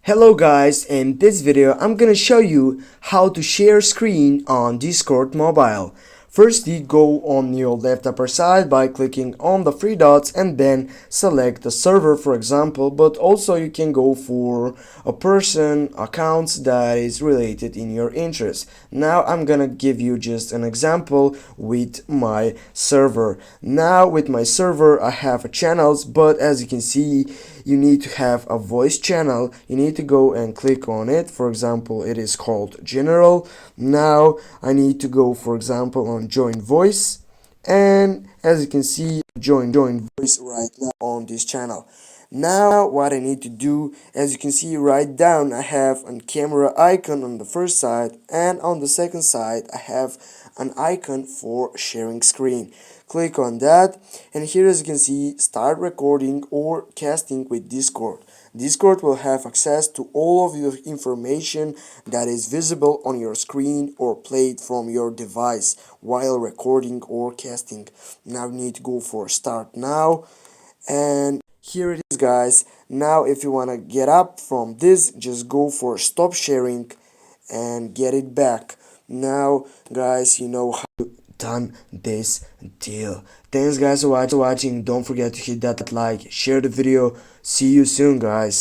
Hello guys, in this video I'm gonna show you how to share screen on Discord mobile. Firstly, go on your left upper side by clicking on the three dots and then select the server, for example, but also you can go for a person accounts that is related in your interest. Now I'm gonna give you just an example with my server. Now with my server I have channels, but as you can see you need to have a voice channel. You need to go and click on it. For example, it is called general. Now I need to go, for example, on join voice, and as you can see, join voice right now on this channel. Now what I need to do, as you can see right down, I have a camera icon on the first side, and on the second side I have an icon for sharing screen. Click on that, and here, as you can see, start recording or casting with Discord. Discord will have access to all of your information that is visible on your screen or played from your device while recording or casting. Now you need to go for start now, and here it is, guys. Now if you want to get up from this, just go for stop sharing and get it back. Now guys, you know how done this deal. Thanks guys for watching. Don't forget to hit that like, share the video. See you soon, guys.